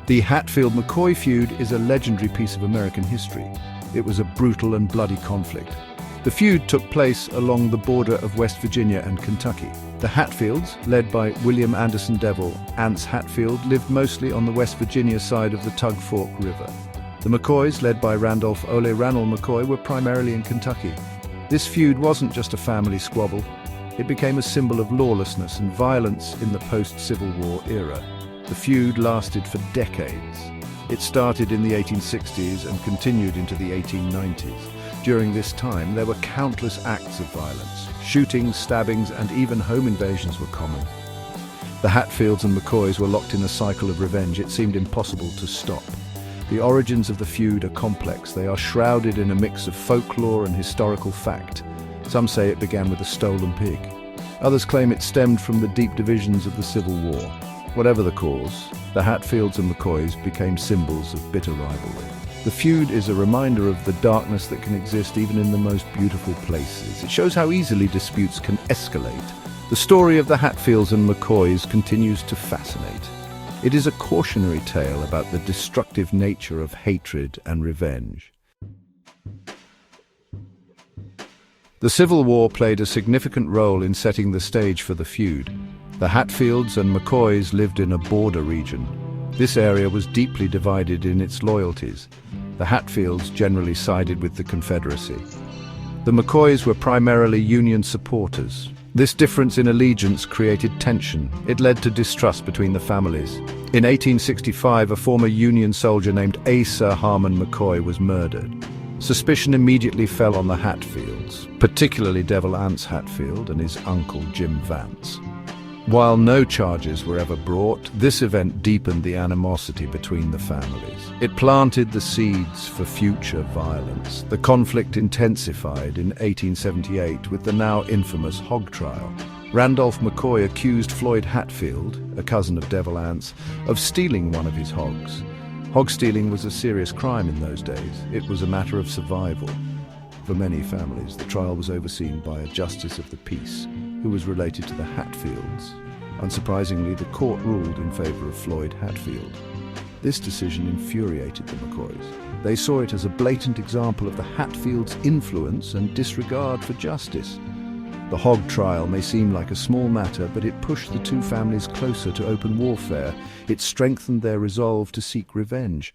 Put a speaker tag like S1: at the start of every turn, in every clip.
S1: The Hatfield-McCoy feud is a legendary piece of American history. It was a brutal and bloody conflict. The feud took place along the border of West Virginia and Kentucky. The Hatfields, led by William Anderson Devil, Ance Hatfield, lived mostly on the West Virginia side of the Tug Fork River. The McCoys, led by Randolph Ole Ranald McCoy, were primarily in Kentucky. This feud wasn't just a family squabble. It became a symbol of lawlessness and violence in the post-Civil War era. The feud lasted for decades. It started in the 1860s and continued into the 1890s. During this time, there were countless acts of violence. Shootings, stabbings, and even home invasions were common. The Hatfields and McCoys were locked in a cycle of revenge it seemed impossible to stop. The origins of the feud are complex. They are shrouded in a mix of folklore and historical fact. Some say it began with a stolen pig. Others claim it stemmed from the deep divisions of the Civil War. Whatever the cause, the Hatfields and McCoys became symbols of bitter rivalry. The feud is a reminder of the darkness that can exist even in the most beautiful places. It shows how easily disputes can escalate. The story of the Hatfields and McCoys continues to fascinate. It is a cautionary tale about the destructive nature of hatred and revenge. The Civil War played a significant role in setting the stage for the feud. The Hatfields and McCoys lived in a border region. This area was deeply divided in its loyalties. The Hatfields generally sided with the Confederacy. The McCoys were primarily Union supporters. This difference in allegiance created tension. It led to distrust between the families. In 1865, a former Union soldier named Asa Harmon McCoy was murdered. Suspicion immediately fell on the Hatfields, particularly Devil Ance Hatfield and his uncle Jim Vance. While no charges were ever brought, this event deepened the animosity between the families. It planted the seeds for future violence. The conflict intensified in 1878 with the now infamous hog trial. Randolph McCoy accused Floyd Hatfield, a cousin of Devil Ance, of stealing one of his hogs. Hog stealing was a serious crime in those days. It was a matter of survival. For many families, the trial was overseen by a justice of the peace, who was related to the Hatfields. Unsurprisingly, the court ruled in favor of Floyd Hatfield. This decision infuriated the McCoys. They saw it as a blatant example of the Hatfields' influence and disregard for justice. The hog trial may seem like a small matter, but it pushed the two families closer to open warfare. It strengthened their resolve to seek revenge.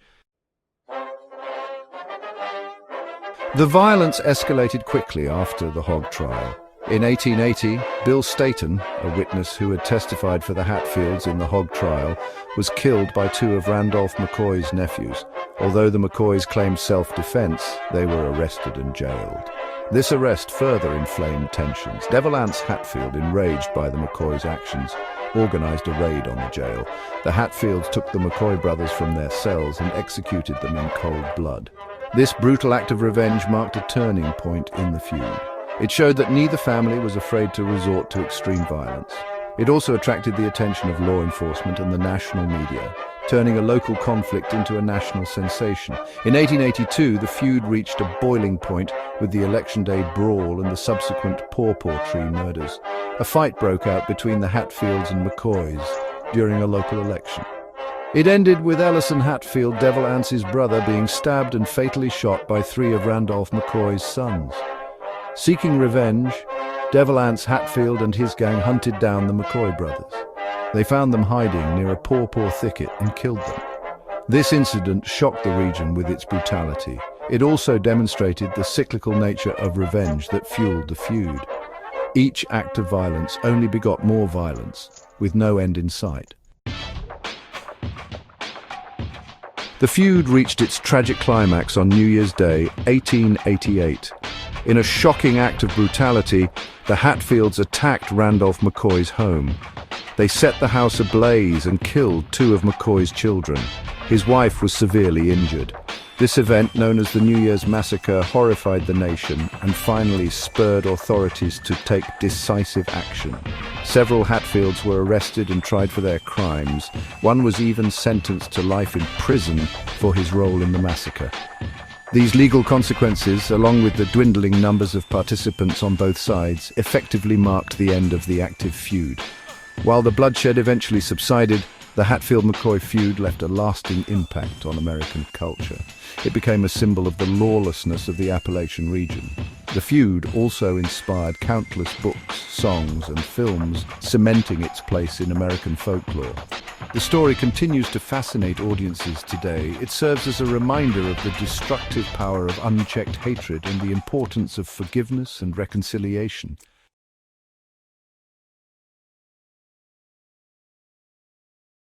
S1: The violence escalated quickly after the hog trial. In 1880, Bill Staton, a witness who had testified for the Hatfields in the hog trial, was killed by two of Randolph McCoy's nephews. Although the McCoys claimed self-defense, they were arrested and jailed. This arrest further inflamed tensions. Devil Ance Hatfield, enraged by the McCoys' actions, organized a raid on the jail. The Hatfields took the McCoy brothers from their cells and executed them in cold blood. This brutal act of revenge marked a turning point in the feud. It showed that neither family was afraid to resort to extreme violence. It also attracted the attention of law enforcement and the national media, turning a local conflict into a national sensation. In 1882, the feud reached a boiling point with the Election Day brawl and the subsequent pawpaw tree murders. A fight broke out between the Hatfields and McCoys during a local election. It ended with Ellison Hatfield, Devil Ance's brother, being stabbed and fatally shot by three of Randolph McCoy's sons. Seeking revenge, Devil Ance Hatfield and his gang hunted down the McCoy brothers. They found them hiding near a pawpaw thicket and killed them. This incident shocked the region with its brutality. It also demonstrated the cyclical nature of revenge that fueled the feud. Each act of violence only begot more violence, with no end in sight. The feud reached its tragic climax on New Year's Day, 1888. In a shocking act of brutality, the Hatfields attacked Randolph McCoy's home. They set the house ablaze and killed two of McCoy's children. His wife was severely injured. This event, known as the New Year's Massacre, horrified the nation and finally spurred authorities to take decisive action. Several Hatfields were arrested and tried for their crimes. One was even sentenced to life in prison for his role in the massacre. These legal consequences, along with the dwindling numbers of participants on both sides, effectively marked the end of the active feud. While the bloodshed eventually subsided, The Hatfield-McCoy feud left a lasting impact on American culture. It became a symbol of the lawlessness of the Appalachian region. The feud also inspired countless books, songs, and films, cementing its place in American folklore. The story continues to fascinate audiences today. It serves as a reminder of the destructive power of unchecked hatred and the importance of forgiveness and reconciliation.